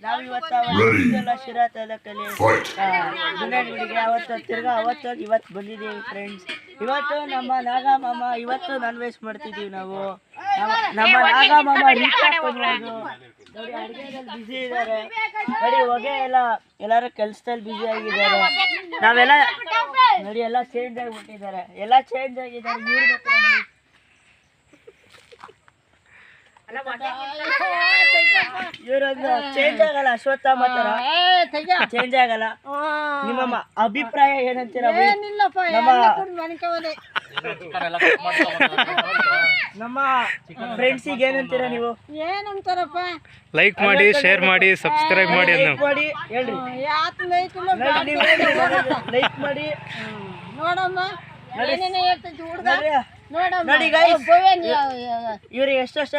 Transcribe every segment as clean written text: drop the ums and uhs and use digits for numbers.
ನಾವಿವತ್ತು ಶಿರಾ ತಾಲೂಕಲ್ಲಿ ಗುಂಡನಗುಡಿಗೆ ಅವತ್ತು ಇವತ್ತು ಬಂದಿದ್ದೀವಿ ಫ್ರೆಂಡ್ಸ್. ಇವತ್ತು ನಮ್ಮ ನಾಗಮಾಮ ಇವತ್ತು ನಾನ್ ವೆಜ್ ಮಾಡ್ತಿದ್ದೀವಿ ನಾವು. ನಮ್ಮ ನಾಗಮಾಮ ನೋಡಿ ಅಡುಗೆದಲ್ಲಿ ಬ್ಯುಸಿ ಇದ್ದಾರೆ. ನೋಡಿ ಹೊಗೆ ಎಲ್ಲರೂ ಕೆಲಸದಲ್ಲಿ ಬ್ಯುಸಿ ಆಗಿದ್ದಾರೆ. ನಾವೆಲ್ಲ ನೋಡಿ ಎಲ್ಲ ಚೇಂಜ್ ಆಗಿಬಿಟ್ಟಿದ್ದಾರೆ. ಎಲ್ಲ ಚೇಂಜ್ ಆಗಿದ್ದಾರೆ. ಇವರೊಂದು ಚೇಂಜ್ ಆಗಲ್ಲ. ಅಶ್ವತ್ಥಾಮ ತರ ಚೇಂಜ್ ಆಗಲ್ಲ. ನಿಮ್ಮ ಅಭಿಪ್ರಾಯ ಏನಂತೀರ? ನಮ್ಮ ಫ್ರೆಂಡ್ಸಿಗೆ ಏನಂತೀರ ನೀವು? ಏನಂತಾರಪ್ಪ? ಲೈಕ್ ಮಾಡಿ, ಶೇರ್ ಮಾಡಿ, ಸಬ್ಸ್ಕ್ರೈಬ್ ಮಾಡಿ ಮಾಡಿ ಹೇಳ್ರಿ. ಲೈಕ್ ಮಾಡಿ ನೋಡಮ್ಮ. ನೋಡಿ ಗೈಸ್, ಇವ್ರಿಗೆ ಎಷ್ಟು ವರ್ಷ?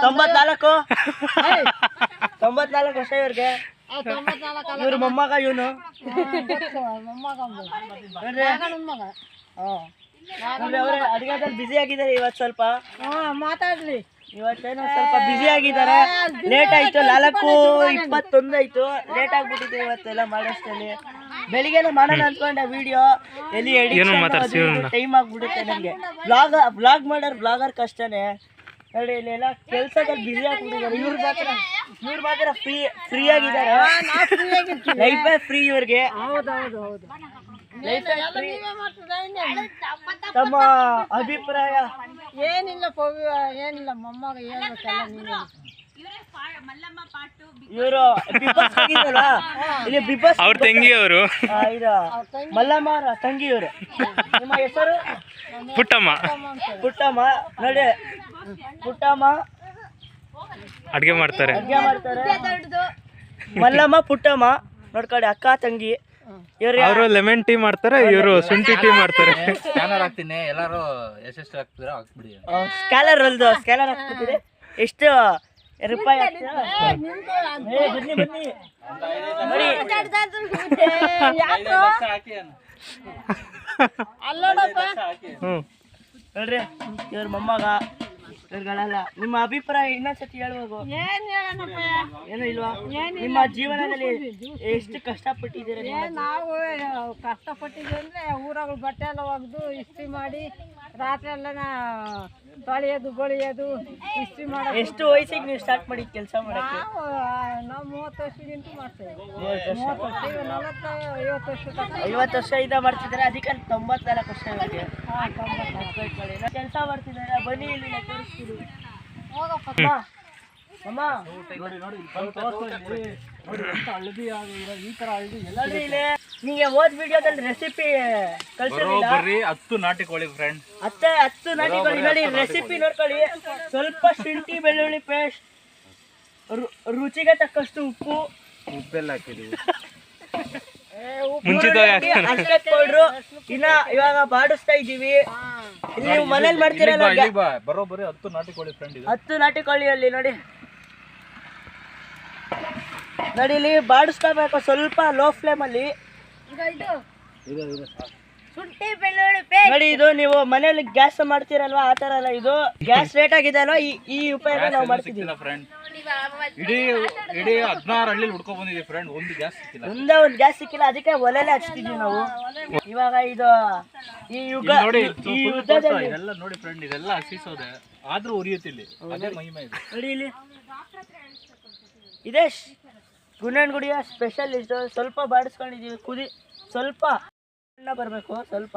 94 ವರ್ಷ ಇವ್ರಿಗೆ. ಇವ್ರ ಮೊಮ್ಮಗ ಇವನು. ಅಡುಗೆದಲ್ಲಿ ಬ್ಯುಸಿ ಆಗಿದ್ದಾರೆ ಇವತ್ತು ಸ್ವಲ್ಪ. ಮಾತಾಡ್ರಿ. ಇವತ್ತೇನೋ ಸ್ವಲ್ಪ ಬ್ಯುಸಿ ಆಗಿದ್ದಾರೆ. ಲೇಟ್ ಆಯ್ತು, 4:21 ಆಯ್ತು. ಲೇಟ್ ಆಗ್ಬಿಟ್ಟಿದೆ ಇವತ್ತೆಲ್ಲ ಮಾಡೋಷ್ಟರಲ್ಲಿ. ಬೆಳಿಗ್ಗೆನೆ ಮಾಡೋಣ ಅಂದ್ಕೊಂಡೆ ವಿಡಿಯೋ, ಎಲ್ಲಿ ಟೈಮ್ ಆಗ್ಬಿಡುತ್ತೆ ನನಗೆ. ಬ್ಲಾಗ್ ಮಾಡೋರು ಬ್ಲಾಗರ್ ಕಷ್ಟನೇ ನೋಡಿ. ಇಲ್ಲೆಲ್ಲ ಕೆಲಸದಲ್ಲಿ ಬ್ಯುಸಿ ಆಗ್ಬಿಟ್ಟಿದ್ದಾರೆ. ಇವ್ರು ಮಾತ್ರ ಫ್ರೀ ಆಗಿದ್ದಾರೆ. ಲೈಫೇ ಫ್ರೀ ಇವ್ರಿಗೆ. ತಮ್ಮ ಅಭಿಪ್ರಾಯ ಏನಿಲ್ಲ ಏನಿಲ್ಲ. ಮೊಮ್ಮಗ ಹೇಳ್ಬೇಕಲ್ಲ ನೀನು. ಇವರು ಇಲ್ಲಿ ಬಿಬಾಸ್ ಅವ್ರ ತಂಗಿ ಅವರು ಮಲ್ಲಮ್ಮ ಅವರ ತಂಗಿ ಇವರು. ನಿಮ್ಮ ಹೆಸರು? ಪುಟ್ಟಮ್ಮ. ನೋಡಿ ಪುಟ್ಟಮ್ಮ ಅಡ್ಗೆ ಮಾಡ್ತಾರೆ. ಮಲ್ಲಮ್ಮ ಪುಟ್ಟಮ್ಮ ನೋಡ್ಕೊಳ್ಳಿ, ಅಕ್ಕ ತಂಗಿ. ಅವರು ಲೆಮನ್ ಟೀ ಮಾಡ್ತಾರೆ, ಇವರು ಶುಂಠಿ ಟೀ ಮಾಡ್ತಾರೆ. ಸ್ಕ್ಯಾನರ್ ಹಾಕ್ತೀನಿ, ಎಲ್ಲರೂ ಎಷ್ಟು ಹಾಕ್ತೀರಾ ಹಾಕ್ಬಿಡಿ. ಸ್ಕ್ಯಾನರ್ ಹಾಕ್ಬಿಟ್ಟಿದೆ. ಎಷ್ಟು ರೂಪಾಯಿ ಹಾಕ್ತೀರಾ? ಬನ್ನಿ ನೋಡಿ. ನೋಡ್ರಿ ಇವ್ರ ಮೊಮ್ಮಗ ಇವ್ರುಗಳೆಲ್ಲ. ನಿಮ್ಮ ಅಭಿಪ್ರಾಯ ಇನ್ನೊಂದ್ಸತಿ ಹೇಳ್ಬೇಕು. ಏನೂ ಇಲ್ವಾ? ನಿಮ್ಮ ಜೀವನದಲ್ಲಿ ಎಷ್ಟು ಕಷ್ಟಪಟ್ಟಿದ್ದೀರಾ? ನಾವು ಕಷ್ಟಪಟ್ಟಿದ್ದೀವಿ ಅಂದರೆ ಊರಾಗ ಬಟ್ಟೆ ಎಲ್ಲ ಒಗೆದು ಇಸ್ತ್ರಿ ಮಾಡಿ ರಾತ್ರಿ ಎಲ್ಲ ತೊಳೆಯೋದು ಬಳಿಯೋದು ಇಸ್ತ್ರಿ ಮಾಡೋದು. ಎಷ್ಟು ವಯಸ್ಸಿಗೆ ನೀವು ಸ್ಟಾರ್ಟ್ ಮಾಡಿದ್ದು ಕೆಲಸ ಮಾಡೋಕ್ಕೆ? ನಾವು 30 ವರ್ಷದಿಂದ ಮಾಡ್ತೇವೆ. 30 ವರ್ಷ, 50 ವರ್ಷದಿಂದ ಮಾಡ್ತಿದ್ದಾರೆ. ಅದಕ್ಕೆ 94 ವರ್ಷ ಇವರಿಗೆ. ಕೆಲಸ ಮಾಡ್ತಿದ್ದಾರೆ. ಬನ್ನಿ ಇಲ್ಲಿ ತೋರಿಸ್ತೀವಿ. ಅಮ್ಮ ನಿಮಗೆ ಹೋದ್ ವಿಡಿಯೋದಲ್ಲಿ ರೆಸಿಪಿ ಕಳ್ಸಿರಲಿಲ್ಲ? 10 ನಾಟಿ ಕೋಳಿ ಫ್ರೆಂಡ್. 10 ನಾಟಿ ಕೋಳಿ ನೋಡಿ. ರೆಸಿಪಿ ನೋಡ್ಕೊಳ್ಳಿ. ಸ್ವಲ್ಪ ಶುಂಠಿ ಬೆಳ್ಳುಳ್ಳಿ ಪೇಸ್ಟ್, ರುಚಿಗೆ ತಕ್ಕಷ್ಟು ಉಪ್ಪೆಲ್ಲ ಹಾಕಿದೀವಿ. ಪೌಡ್ರು. ಇವಾಗ ಬಾಡಿಸ್ತಾ ಇದೀವಿ. ನೀವು ಮನೇಲಿ ಮಾಡ್ತೀರಲ್ಲ, ಬರೋಬ್ಬರಿ 10 ನಾಟಿ ಕೋಳಿ ಫ್ರೆಂಡ್. 10 ನಾಟಿ ಕೋಳಿಯಲ್ಲಿ ನೋಡಿ ಇಲ್ಲಿ ಬಾಡಿಸ್ಕೋಬೇಕು ಸ್ವಲ್ಪ ಲೋ ಫ್ಲೇಮ್ ಅಲ್ಲಿ. ನೋಡಿ ಇದು ನೀವು ಮನೇಲಿ ಗ್ಯಾಸ್ ಮಾಡ್ತೀರಲ್ವಾ, ಆ ತರ ಅಲ್ಲ. ಇದು ಗ್ಯಾಸ್ ರೇಟ್ ಆಗಿದೆ ಅಲ್ವಾ, ಈ ಉಪಯೋಗ ನಾವು ಮಾಡ್ತಿದ್ದೀವಿ ಫ್ರೆಂಡ್. ಇಡೀ 16 ಹಳ್ಳಿ ಹುಡ್ಕೊ ಬಂದಿದ್ದೀವಿ ಫ್ರೆಂಡ್. ಒಂದು ಗ್ಯಾಸ್ ಸಿಕ್ಕಿಲ್ಲ. ಒಂದೇ ಒಂದು ಗ್ಯಾಸ್ ಸಿಕ್ಕಿಲ್ಲ, ಅದಕ್ಕೆ ಒಲೆಲೆ ಹಚ್ತಿದ್ವಿ ನಾವು. ಇವಾಗ ಇದು ಈ ಯುದ್ಧದಲ್ಲಿ ಇದೆಲ್ಲ ನೋಡಿ ಫ್ರೆಂಡ್, ಇದೆಲ್ಲ ಹಸಿಸೋದೆ ಆದ್ರೂ ಉರಿಯುತ್ತಿಲ್ಲ. ಅದೇ ಮಹಿಮೆ ಇದೆ ನೋಡಿ. ಇಲ್ಲಿ ಇದೇ ಗುಂಡನಗುಡಿಯ ಸ್ಪೆಷಲ್. ಇಷ್ಟು ಸ್ವಲ್ಪ ಬಾಡಿಸ್ಕೊಂಡಿದೀವಿ. ಕುದಿ ಸ್ವಲ್ಪ ಬರಬೇಕು ಸ್ವಲ್ಪ.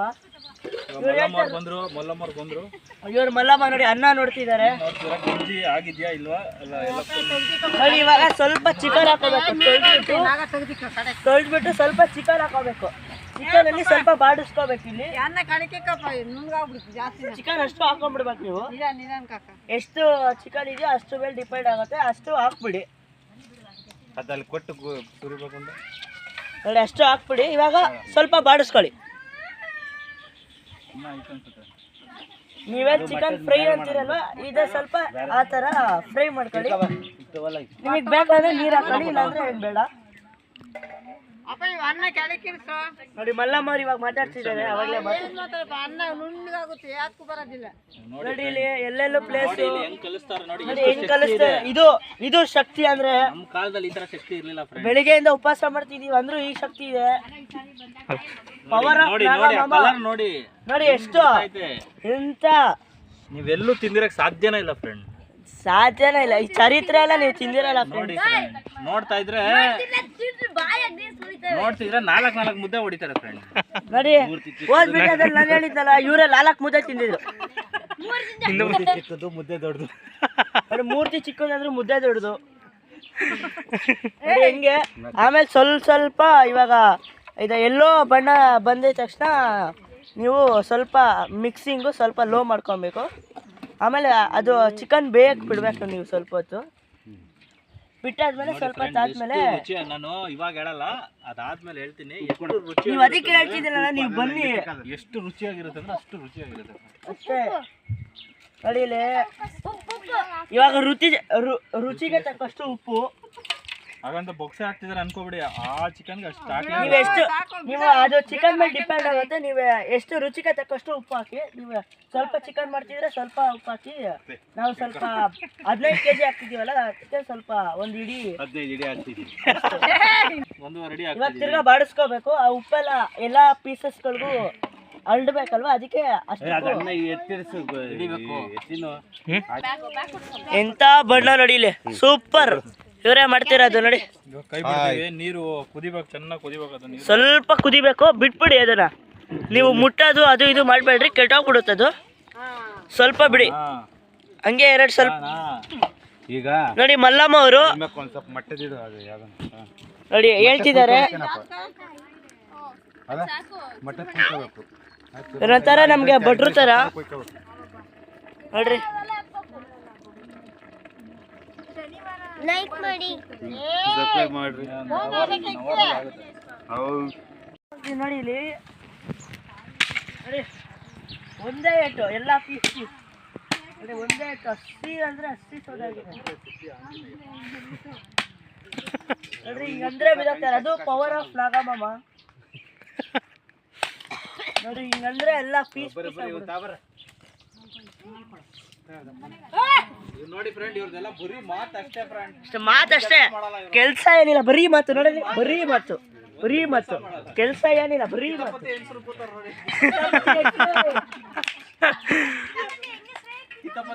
ಇವ್ರು ಮಲ್ಲಮ್ಮ ನೋಡಿ ಅನ್ನ ನೋಡ್ತಿದ್ದಾರೆ. ನೋಡಿ ಇವಾಗ ಸ್ವಲ್ಪ ಚಿಕನ್ ಹಾಕೋಬೇಕು. ತೊಳೆದ್ಬಿಟ್ಟು ಸ್ವಲ್ಪ ಚಿಕನ್ ಹಾಕೋಬೇಕು. ಚಿಕನ್ ಅಲ್ಲಿ ಸ್ವಲ್ಪ ಬಾಡಿಸ್ಕೋಬೇಕು. ಇಲ್ಲಿ ಚಿಕನ್ ಅಷ್ಟು ಹಾಕೊಂಡ್ಬಿಡ್ಬೇಕು ನೀವು. ಎಷ್ಟು ಚಿಕನ್ ಇದೆಯೋ ಅಷ್ಟು ಮೇಲೆ ಡಿಪೆಂಡ್ ಆಗುತ್ತೆ. ಅಷ್ಟು ಹಾಕ್ಬಿಡಿ. ಅದಲ್ಲಿ ಕೊಟ್ಟು ಸುರಿಬೇಕು ನೋಡಿ, ಅಷ್ಟು ಹಾಕ್ಬಿಡಿ. ಇವಾಗ ಸ್ವಲ್ಪ ಬಾಡಿಸ್ಕೊಳ್ಳಿ. ನೀವೇನು ಚಿಕನ್ ಫ್ರೈ ಅಂತೀರಲ್ವಾ, ಇದು ಸ್ವಲ್ಪ ಆ ಥರ ಫ್ರೈ ಮಾಡ್ಕೊಳ್ಳಿ. ನಿಮಗೆ ಬೇಕಾದ್ರೆ ನೀರು ಹಾಕೊಳ್ಳಿ, ಇಲ್ಲಾಂದ್ರೆ ಏನು ಬೇಡ. ಅಪ್ಪ ಇವ ಅನ್ನ ಕೆಳಕಿರಿಸು. ನೋಡಿ ಮಲ್ಲಮ್ಮ ಅವ್ರು ಇವಾಗ ಮಾತಾಡ್ತಿದ್ದಾರೆ, ಅವಾಗಲೇ ಅನ್ನ ನುಣ್ಣಗಾಗುತ್ತೆ, ಯಾಕೂ ಬರೋದಿಲ್ಲ. ನೋಡಿ ಇಲ್ಲಿ ಎಲ್ಲೆಲ್ಲೂ ಪ್ಲೇಸ್ ಹೆಂಗ್ ಕಲಿಸ್ತಾರೆ ನೋಡಿ. ಹೆಂಗ್ ಕಲಿಸ್ತಾರೆ. ಇದು ಶಕ್ತಿ ಅಂದ್ರೆ ನಮ್ಮ ಕಾಲದಲ್ಲಿ ಈ ತರ ಶಕ್ತಿ ಇರ್ಲಿಲ್ಲ ಫ್ರೆಂಡ್. ಬೆಳಿಗ್ಗೆಯಿಂದ ಉಪವಾಸ ಮಾಡ್ತಿದೀವಿ ಅಂದ್ರೂ ಈ ಶಕ್ತಿ ಇದೆ. ಪವರ್ ಆಫ್ ನೋಡಿ ನೋಡಿ ಆ ಕಲರ್ ನೋಡಿ ನೋಡಿ ಎಷ್ಟು ಎಂತ ನೀವೆಲ್ಲೂ ತಿಂದಿರಕ್ ಸಾಧ್ಯನೇ ಇಲ್ಲ ಫ್ರೆಂಡ್. ಸಾಧ್ಯನೇ ಇಲ್ಲ. ಈ ಚರಿತ್ರೆ ಎಲ್ಲ ನೀವು ತಿಂದಿರಲ್ಲ ನೋಡಿ ಫ್ರೆಂಡ್, ನೋಡ್ತಾ ಇದ್ರೆ ನೋಡ್ತಿದ್ರೆ 4 ಮುದ್ದೆ ಹೊಡಿತಾರೆ ಫ್ರೆಂಡ್. ನೋಡಿ ಹೋದ್ಬಿಟ್ಟು ಅದ್ರಲ್ಲಿ ನಾನು ಹೇಳಿದ್ನಲ್ಲ, ಇವರೇ 4 ಮುದ್ದೆ ತಿಂದಿದ್ರು. ಮುದ್ದೆ ದೊಡ್ಡದು. ನೋಡಿ ಮೂರ್ತಿ ಚಿಕ್ಕದಾದ್ರೂ ಮುದ್ದೆ ದೊಡ್ಡದು. ಹೆಂಗೆ ಆಮೇಲೆ ಸ್ವಲ್ಪ ಇವಾಗ ಇದು ಎಲ್ಲೋ ಬಣ್ಣ ಬಂದಿದ ತಕ್ಷಣ ನೀವು ಸ್ವಲ್ಪ ಮಿಕ್ಸಿಂಗು ಸ್ವಲ್ಪ ಲೋ ಮಾಡ್ಕೊಬೇಕು. ಆಮೇಲೆ ಅದು ಚಿಕನ್ ಬೇಯಕ್ಕೆ ಬಿಡಬೇಕು ನೀವು ಸ್ವಲ್ಪ ಹೊತ್ತು. ಬಿಟ್ಟಾದ್ಮೇಲೆ ಸ್ವಲ್ಪ ಹೊತ್ತಾದ್ಮೇಲೆ ನಾನು ಇವಾಗ ಹೇಳಲ್ಲ, ಅದಾದ್ಮೇಲೆ ಹೇಳ್ತೀನಿ. ನೀವು ಅದಕ್ಕೆ ಹೇಳ್ತಿದ್ದೀರಲ್ಲ, ನೀವು ಬನ್ನಿ. ಎಷ್ಟು ರುಚಿಯಾಗಿರುತ್ತೆ ಅಂದ್ರೆ ಅಷ್ಟು ರುಚಿಯಾಗಿರುತ್ತೆ ಅಷ್ಟೇ. ನಡೀಲಿ ಇವಾಗ ರುಚಿಗೆ ತಕ್ಕಷ್ಟು ಉಪ್ಪು. ಹಾಗಂತ ಬೊಕ್ಸೆ ಹಾಕ್ತಿದಾರೆ ಅನ್ಕೋಬಿಡಿ, ಆ ಚಿಕನ್ಗೆ ಅಷ್ಟು ನೀವು ಅದು ಚಿಕನ್ ಮೇಲೆ ಡಿಪೆಂಡ್ ಆಗುತ್ತೆ. ನೀವು ಎಷ್ಟು ರುಚಿಗೆ ತಕ್ಕಷ್ಟು ಉಪ್ಪು ಹಾಕಿ. ನೀವು ಸ್ವಲ್ಪ ಚಿಕನ್ ಮಾಡ್ತಿದ್ರೆ ಸ್ವಲ್ಪ ಉಪ್ಪು ಹಾಕಿ. ನಾವು ಸ್ವಲ್ಪ 15 kg ಹಾಕ್ತಿದೀವಲ್ಲ, ಅದಕ್ಕೆ ಸ್ವಲ್ಪ ಒಂದು ಇಡೀ 15 ಇಡೀ ಹಾಕ್ತಿದ್ದೀವಿ. ಇವಾಗ ತಿರ್ಗಾ ಬಾಡಿಸ್ಕೋಬೇಕು. ಆ ಉಪ್ಪೆಲ್ಲ ಎಲ್ಲ ಪೀಸಸ್ಗಳಿಗೂ ಅಳ್ಬೇಕಲ್ವಾ, ಅದಕ್ಕೆ ಅಷ್ಟು ಎಂತ ಬಣ್ಣ ನೋಡಿಲಿ, ಸೂಪರ್. ಇವರೇ ಮಾಡ್ತಿರೋದು ನೋಡಿ. ನೀರು ಕುದಿಬೇಕು, ಚೆನ್ನಾಗಿ ಕುದಿಬೇಕು. ಅದು ಸ್ವಲ್ಪ ಕುದಿಬೇಕು, ಬಿಟ್ಬಿಡಿ ಅದನ್ನ. ನೀವು ಮುಟ್ಟೋದು ಅದು ಇದು ಮಾಡಬೇಡ್ರಿ, ಕೆಟ್ಟೋಗ್ಬಿಡುತ್ತೆ ಅದು. ಸ್ವಲ್ಪ ಬಿಡಿ ಹಂಗೆ ಸ್ವಲ್ಪ. ಈಗ ನೋಡಿ ಮಲ್ಲಮ್ಮ ಅವರು ನೋಡಿ ಹೇಳ್ತಿದ್ದಾರೆ, ಒಂಥರ ನಮ್ಗೆ ಭಟ್ರು ತರ ನೋಡ್ರಿ. ಲೈಕ್ ಮಾಡಿ ನೋಡಿ ಇಲ್ಲಿ ನೋಡಿ ಒಂದೇ ಏಟು ಎಲ್ಲ ಪೀಸ್ ನೋಡಿ, ಒಂದೇ ಏಟು 80 ಅಂದ್ರೆ 80 ಸೋದಾಗಿದೆ ನೋಡ್ರಿ. ಹಿಂಗಂದ್ರೆ ಬಿಡಾಕ್ತಾರೆ, ಅದು ಪವರ್ ಆಫ್ ನಾಗಮ್ಮ. ನೋಡಿ ಹಿಂಗಂದ್ರೆ ಎಲ್ಲ ಪೀಸ್ ನೋಡಿ ಫ್ರೆಂಡ್, ಇವ್ರದೆಲ್ಲ ಬರೀ ಮಾತಷ್ಟೇ ಫ್ರೆಂಡ್. ಮಾತಷ್ಟೇ, ಕೆಲ್ಸ ಏನಿಲ್ಲ, ಬರೀ ಮಾತು. ನೋಡಿ ಬರೀ ಮಾತು, ಕೆಲ್ಸ ಏನಿಲ್ಲ, ಬರೀ ಮಾತು.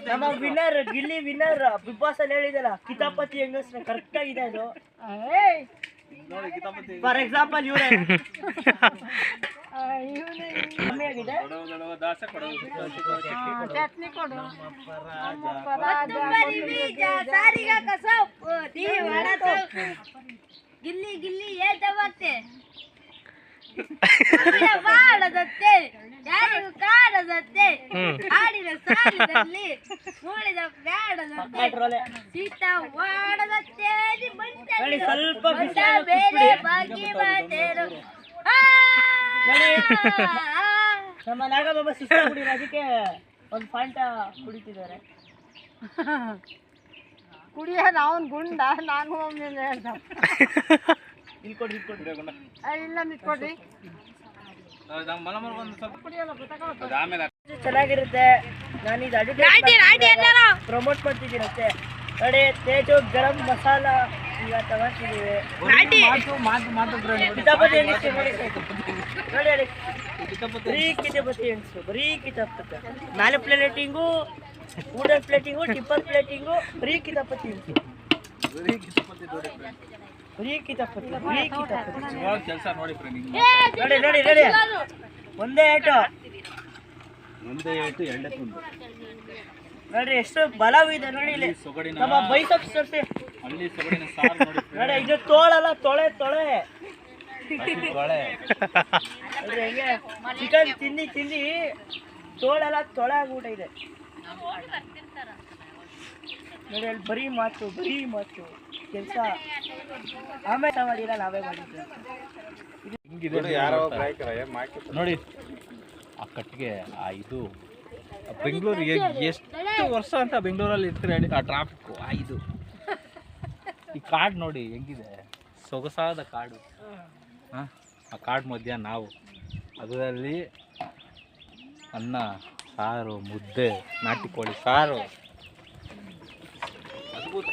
ನಮ್ಮ winner Gilli winner Big Boss ಅಲ್ಲಿ ಹೇಳಿದಲ್ಲ, ಕಿತಾಪತಿ ಹೆಂಗಸ್ರ ಕರೆಕ್ಟ್ ಆಗಿದೆ ಅದು. ಫಾರ್ ಎಕ್ಸಾಂಪಲ್ ಇವರೇ ಕಮ್ಮಿ ಆಗಿದೆ. ಚಟ್ನಿ ಕೊಡು. ಗಿಲ್ಲಿ ಗಿಲ್ಲಿ ಏತವಾಗ್ತೆ ಮಾಡದತ್ತೆ ಯಾರಿಗೂ ಕಾಡದತ್ತೆ ಆಡಿನ ಸಾಲಿನಲ್ಲಿ ಮೂಳಿದ ಬೇಡದತ್ತೆ ಸೀತ ಮಾಡದತ್ತೆ ಸ್ವಲ್ಪ ಬೇರೆ ಬಾಗಿ ಮಾತೇರು. ನಮ್ಮ ನಾಗಬಾಬಾ ಸಿಸ್ಟರ್ ಕುಡಿದ್ರು, ಅದಕ್ಕೆ ಒಂದು ಫಾಂಟ ಕುಡಿತಿದ್ದಾರೆ. ಕುಡಿಯ ನಾವನ್ ಗುಂಡ, ನಾನು ಒಮ್ಮೆ ಹೇಳ್ದ. ಇಲ್ಲಿ ಕೊಡ್ರಿ ಇಲ್ಲ ಮಿಕ್ಕೊಡ್ರಿ. ಚೆನ್ನಾಗಿರುತ್ತೆ. ನಾನು ಇದು ಪ್ರಮೋಟ್ ಮಾಡ್ತಿದ್ದೀನಿ ಅಷ್ಟೇ. ನೋಡಿ ತೇಜು ಗರಂ ಮಸಾಲ ಈಗ ತಗೊಂಡಿದ್ದೀವಿ. ಕಿತಾಪತಿ ಹೆಂಗಸ್ರು ನೋಡಿ ನೋಡಿ, ಬರೀ ಕಿತಾಪತಿ ಹೆಂಗಸ್ರು, ಬರೀ ಕಿತಾಪತಿ. 4 ಪ್ಲೇಟಿಂಗು, ಊಟದ ಪ್ಲೇಟಿಂಗು, ಟಿಪ್ಪರ್ ಪ್ಲೇಟಿಂಗು, ಬರೀ ಕಿತಾಪತಿ ಹೆಂಗಸ್ರು, ಬರೀ ಕಿತಾಪತಿ. ಕೆಲಸ ನೋಡಿ ಫ್ರೆಂಡ್. ನೋಡಿ ಒಂದೇ ಏಟು ಎರಡೇ ತುಂಡು ನೋಡ್ರಿ, ಎಷ್ಟು ಬಲವಿದೆ ನೋಡಿ. ಇಲ್ಲಿ ನಮ್ಮ ಬೈಸಪ್ಸ್ ತೋರಿಸಿ. ಅಲ್ಲಿ ಸೊಗಡಿನ ಸಾರು ನೋಡಿ ನೋಡಿ, ಇದು ತೋಳಲ್ಲ, ತೊಳೆ ನೋಡ್ರಿ ಹೆಂಗೆ ಚಿಕನ್ ತಿಂದಿ ತೋಳೆಲ್ಲ ತೊಳೆ ಆಗ್ಬಿಟ್ಟಿದೆ ನೋಡಿ. ಅಲ್ಲಿ ಬರೀ ಮಾತು ಕೆಲಸ. ಆಮೇಲೆ ಮಾಡಿಲ್ಲ, ನಾವೇ ಮಾಡಿದ್ವಿ. ನೋಡಿ ಆ ಕಟ್ಟಿಗೆ, ಆ ಇದು ಬೆಂಗಳೂರು ಎಷ್ಟು ವರ್ಷ ಅಂತ ಬೆಂಗಳೂರಲ್ಲಿ ಇರ್ತೀರ ಹೇಳಿ. ಆ ಟ್ರಾಫಿಕ್ಕು, ಆ ಇದು, ಈ ಕಾಡು ನೋಡಿ ಹೆಂಗಿದೆ, ಸೊಗಸಾದ ಕಾಡು. ಆ ಕಾಡು ಮಧ್ಯ ನಾವು ಅದರಲ್ಲಿ ಅನ್ನ ಸಾರು ಮುದ್ದೆ ನಾಟಿ ಕೋಳಿ ಸಾರು ಅದ್ಭುತ.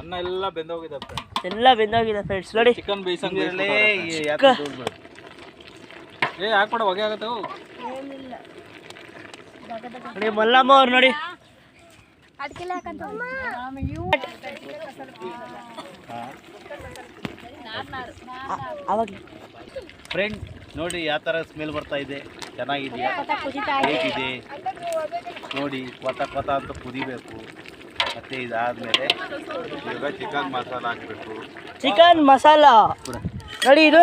ಅನ್ನ ಎಲ್ಲ ಬೆಂದೋಗಿದೆ ಫ್ರೆಂಡ್ಸ್ ನೋಡಿ. ಚಿಕನ್ ಬೇಯಿಸಂಗಿರಲೇ ಹಾಕ್ಬೇಡ ಹೊಗೆ ಆಗತ್ತೆ. ನೋಡಿ ಮಲ್ಲಮ್ಮ ಅವ್ರು ನೋಡಿ. ಫ್ರೆಂಡ್ ನೋಡಿ ಯಾವ ಥರ ಸ್ಮೆಲ್ ಬರ್ತಾ ಇದೆ, ಚೆನ್ನಾಗಿದೆಯಾ, ಹೇಗಿದೆ ನೋಡಿ. ಕೊತ ಅಂತ ಕುದಿಬೇಕು. ಮತ್ತೆ ಇದಾದ್ಮೇಲೆ ಇವಾಗ ಚಿಕನ್ ಮಸಾಲ ಹಾಕಬೇಕು. ಚಿಕನ್ ಮಸಾಲ ನೋಡಿ, ಇದು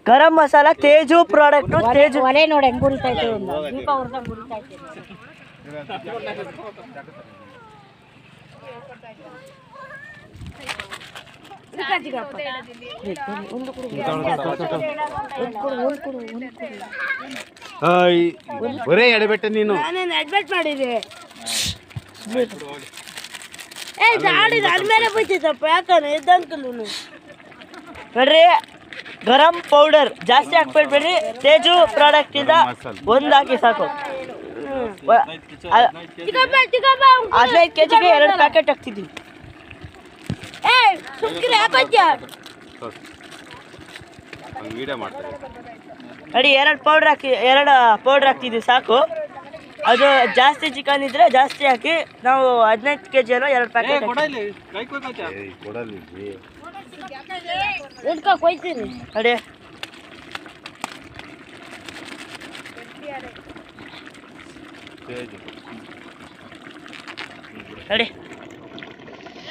ಗರಂ ಮಸಾಲ ತೇಜು ಪ್ರಾಡಕ್ಟ್. ತೇಜು ಒಲೆ ನೋಡಿ ಹೆಂಗ್ ಗುರಿತೈತೆ, ದೀಪ ಉರ್ದಂಗ್ ಗುರಿತೈತೆ. ಬರೇ ಎಡಬೇಟ ನೀನು. ನಾನೇನು ಅಡ್ಮಿಟ್ ಮಾಡಿದೆ. ಆಡಿದ ಅದ್ಮೇಲೆ ಬೈತಿದ್ದಪ್ಪ, ಯಾಕಂದ್ರೆ ಇದ್ದಂಕಲು ನೋಡ್ರಿ. ಗರಂ ಪೌಡರ್ ಜಾಸ್ತಿ ಹಾಕ್ಬೇಡ್ಬೇಡ್ರಿ. ತೇಜು ಪ್ರಾಡಕ್ಟ್ ಇಂದ ಒಂದು ಹಾಕಿ ಸಾಕು. 15 kgಗೆ 2 ಪ್ಯಾಕೆಟ್ ಹಾಕ್ತಿದ್ದೀವಿ. ವಿಡಿಯೋ ಮಾಡ್ತಾರೆ ನೋಡಿ, 2 ಪೌಡರ್ ಹಾಕ್ತಿದ್ದೀವಿ ಸಾಕು. ಅದು ಜಾಸ್ತಿ ಚಿಕನ್ ಇದ್ರೆ ಜಾಸ್ತಿ ಹಾಕಿ. ನಾವು 15 kg 2 ಪ್ಯಾಕೆಟ್ ಕೊಡಲಿ. ಕೊಯ್ತೀನಿ ನೋಡಿ.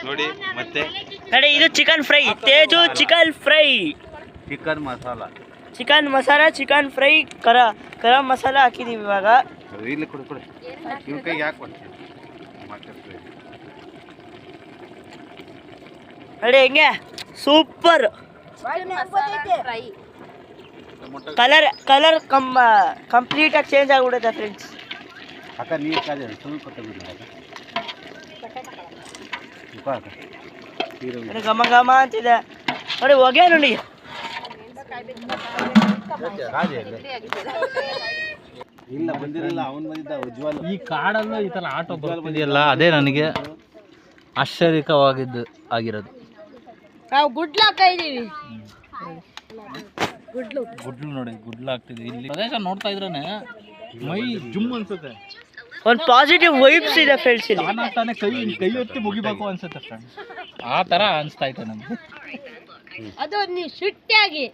ನೋಡಿ ಮತ್ತೆ ನೋಡಿ, ಇದು chicken fry. Teju chicken fry. Chicken masala, chicken fry, garam masala ಹಾಕಿದೀವಿ ಇವಾಗ. ಇಲ್ಲಿ ಕೊಡು ಇವ್ರ ಕೈಗೆ ಯಾಕೆ ನೋಡಿ ಹೆಂಗೆ ಸೂಪರ್. ಕಲರ್ ಕಂಪ್ಲೀಟ್ ಆಗಿ ಚೇಂಜ್ ಆಗ್ಬಿಡುತ್ತೆ ಫ್ರೆಂಡ್ಸ್. ಅಕ್ಕ ನೀರು ಕಾದ ಸ್ವಲ್ಪ ಘಮ ಘಮ ಅಂತಿದೆ ನೋಡಿ. ಹೊಗೆ ನೋಡಿ. ಇಲ್ಲ ಬಂದಿರಲ್ಲ, ಅವನ್ ಬಂದಿದ್ದ ಉಜ್ವಲ್. ಈ ಕಾಡಲ್ಲೂ ಈ ಥರ ಆಟೋ ಬರ್ತಿದೆಯಲ್ಲ, ಅದೇ ನನಗೆ ಆಶ್ಚರ್ಯಕವಾಗಿದ್ದು ಆಗಿರೋದು. ನಾವು ಗುಡ್ಲು ಹಾಕ್ತಾ ಇದೀವಿ. ಗುಡ್ಲು ನೋಡಿ, ಗುಡ್ಲು ಆಗ್ತಿದೆ. ಇಲ್ಲಿ ಪ್ರದೇಶ ನೋಡ್ತಾ ಇದ್ರೇನೆ ಮೈ ಜುಮ್ ಅನ್ಸುತ್ತೆ. ಒಂದು ಪಾಸಿಟಿವ್ ವೈಬ್ಸ್ ಇದೆ ಫ್ರೆಂಡ್ಸ್ ಇಲ್ಲಿ. ತಾನೇ ಕೈ ಎತ್ತಿ ಮುಗಿಬೇಕು ಅನ್ಸುತ್ತೆ ಫ್ರೆಂಡ್ಸ್. ಆ ಥರ ಅನಿಸ್ತಾ ಐತೆ ನಮ್ಗೆ. ಅದು ನೀವು ಶಿಟ್ಟಿಯಾಗಿ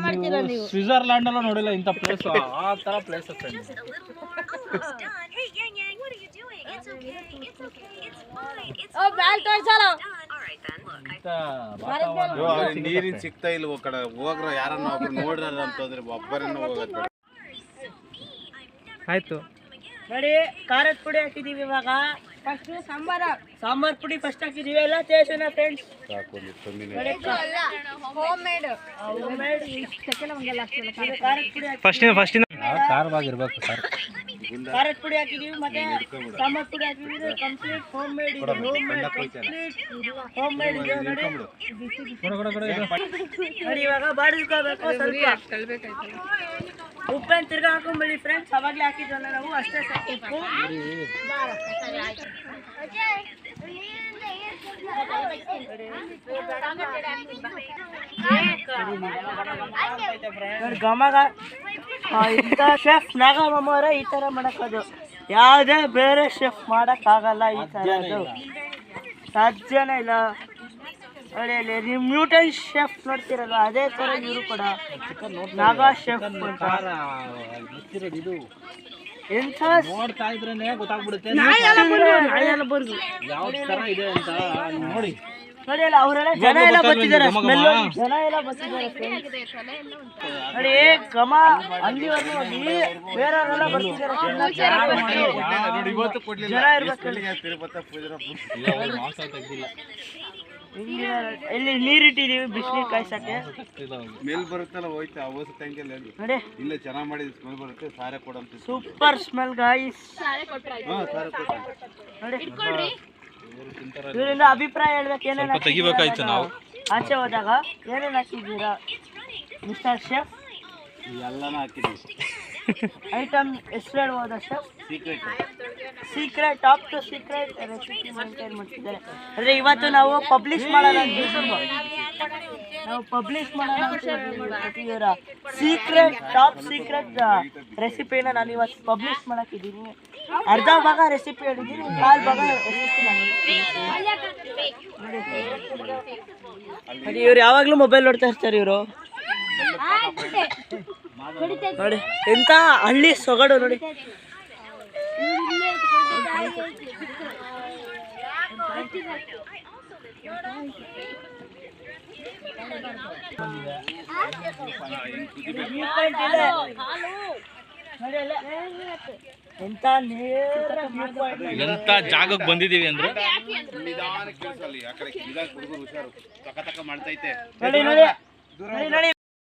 ಮಾಡ್ತೀರಾ ನೀವು. ಸ್ವಿಟ್ಜರ್ಲ್ಯಾಂಡ್ ಅಲ್ಲೂ ನೋಡಿಲ್ಲ ಇಂಥ ಪ್ಲೇಸ್. ಆ ಥರ ಪ್ಲೇಸ್ ಫ್ರೆಂಡ್ಸ್. ನೀರಿನ ಸಿಗ್ತಾ ಇಲ್ಲ ಕಡೆ ಹೋಗ್ರ ಯಾರನ್ನ ಒಬ್ರು ನೋಡ್ರ ಅಂತಂದ್ರೆ ಒಬ್ಬರನ್ನ ಹೋಗೋದು. ಆಯ್ತು ನೋಡಿ, ಖಾರದ ಪುಡಿ ಹಾಕಿದೀವಿ ಇವಾಗ. ಫಸ್ಟ್ ಸಾಂಬಾರ್ ಪುಡಿ ಫಸ್ಟ್ ಹಾಕಿದೀವಿ. ಎಲ್ಲ ಟೇಸ್ಟ್ನ ಫ್ರೆಂಡ್ಸ್. ಫಸ್ಟ್ ಖಾರವಾಗಿರ್ಬೇಕು ಸರ್. ಖಾರದ ಪುಡಿ ಹಾಕಿದೀವಿ, ಮತ್ತೆ ಸಾಂಬಾರ್ ಪುಡಿ ಹಾಕಿದೀವಿ. ಕಂಪ್ಲೀಟ್ ಹೋಮ್ ಮೇಡ್ ಇದೆ. ನೋಡಿ ಇವಾಗ ಬಾಡಿಸ್ಕೋಬೇಕು. ಸ್ವಲ್ಪ ಉಪ್ಪನ್ನು ತಿರ್ಗಾ ಹಾಕೊಂಡ್ಬಿಡಿ ಫ್ರೆಂಡ್ಸ್. ಅವಾಗಲೇ ಹಾಕಿದ್ವಲ್ಲ ನಾವು, ಅಷ್ಟೇ ಸಾಕು ಉಪ್ಪು. ನೋಡಿ ಗಮಗ ಇಂಥ ಶೆಫ್ ನಾಗಮ್ಮ ಅವರ ಈ ಥರ ಮಾಡೋಕ್ಕದು. ಯಾವುದೇ ಬೇರೆ ಶೆಫ್ ಮಾಡೋಕ್ಕಾಗಲ್ಲ ಈ ಥರ. ಅದು ಸಾಧ್ಯನೇ ಇಲ್ಲ. ನೋಡಿ ಅಲ್ಲಿ ನೀವು ನ್ಯೂಟನ್ ಶೆಫ್ ನೋಡ್ತಿರಲ್ಲ, ಅದೇ ಥರ ಇವರು ಕೂಡ ನಾಗಾ ಶೆಫ್ ಅಂತ. ಎಂಥ ನೋಡ್ತಾ ಇದ್ರೇನೆ ಗೊತ್ತಾಗ್ಬಿಡುತ್ತೆ ಯಾವ ಥರ ಇದೆ ಅಂತ. ನೋಡಿ ನೋಡಿ ಅಲ್ಲ, ಅವರೆಲ್ಲ ಜನ ಎಲ್ಲ ಬರ್ತಿದ್ದಾರೆ. ಜನ ಎಲ್ಲ ಬರ್ತಿದ್ದಾರೆ ನೋಡಿ. ಘಮ ಅಲ್ಲಿವರೆಗೂ ಹೋಗಿ ಬೇರೆಯವರೆಲ್ಲ ಬರ್ತಿದ್ದಾರೆ. ಜನ ಇಲ್ಲಿ ನೀರಿಟ್ಟಿದೀವಿ ಬಿಸಿನೀರು ಕಾಯ್ಸಕ್ಕೆ. ಸ್ಮೆಲ್ ಬರುತ್ತಲ್ಲ ಹೋಯ್ತಾ ಅವತ್ತು ಟೈಂಗೆಲ್ಲ ನೋಡಿ. ಇಲ್ಲ ಚೆನ್ನಾಗಿ ಮಾಡಿದ ಸ್ಮೆಲ್ ಬರುತ್ತೆ. ಸಾರೆ ಕೊಡಂತ ಸೂಪರ್ ಸ್ಮೆಲ್ ಗಾಯ್ಸ್. ಹಾಂ ಸಾರೆ ಕೊಡ್ತಾರೆ ನೋಡಿ ಇವರಿಂದ ಅಭಿಪ್ರಾಯ ಹೇಳ್ಬೇಕು. ಏನೇನು ಸ್ವಲ್ಪ ತೆಗಿಬೇಕಾಯ್ತು ನಾವು. ಆಚೆ ಹೋದಾಗ ಏನೇನು ಹಾಕಿದ್ದೀರಾ ಮಿಸ್ಟರ್ ಶೆಫ್? ಎಲ್ಲನೂ ಹಾಕಿದ್ದೀವಿ. ಐಟಮ್ ಎಷ್ಟು ಹೇಳ್ಬೋದಾ chef? Secret top two secret recipe maintain ಮಾಡ್ತಿದ್ದಾರೆ. ಅಂದರೆ ಇವತ್ತು ನಾವು ಪಬ್ಲಿಷ್ ಮಾಡೋಣ ಸೀಕ್ರೆಟ್ ಟಾಪ್ ಸೀಕ್ರೆಟ್ ರೆಸಿಪಿನ ನಾನು ಇವತ್ತು ಪಬ್ಲಿಷ್ ಮಾಡಕ್ಕಿದ್ದೀನಿ. ಅರ್ಧ ಭಾಗ ರೆಸಿಪಿ ಹೇಳಿದ್ದೀನಿ, ಕಾಲು ಭಾಗ ರೆಸಿಪಿ ನಾನು ಇವ್ರು ಯಾವಾಗಲೂ ಮೊಬೈಲ್ ನೋಡ್ತಾ ಇರ್ತಾರೆ ಇವರು. ನೋಡಿ ಎಂತ ಹಳ್ಳಿ ಸೊಗಡು ನೋಡಿ. ಎಂತ ಜಾಗಕ್ಕೆ ಬಂದಿದೀವಿ ಅಂದ್ರೆ ಮಾಡ್ತೈತೆ ನೋಡಿ ನೋಡಿ ನೋಡಿ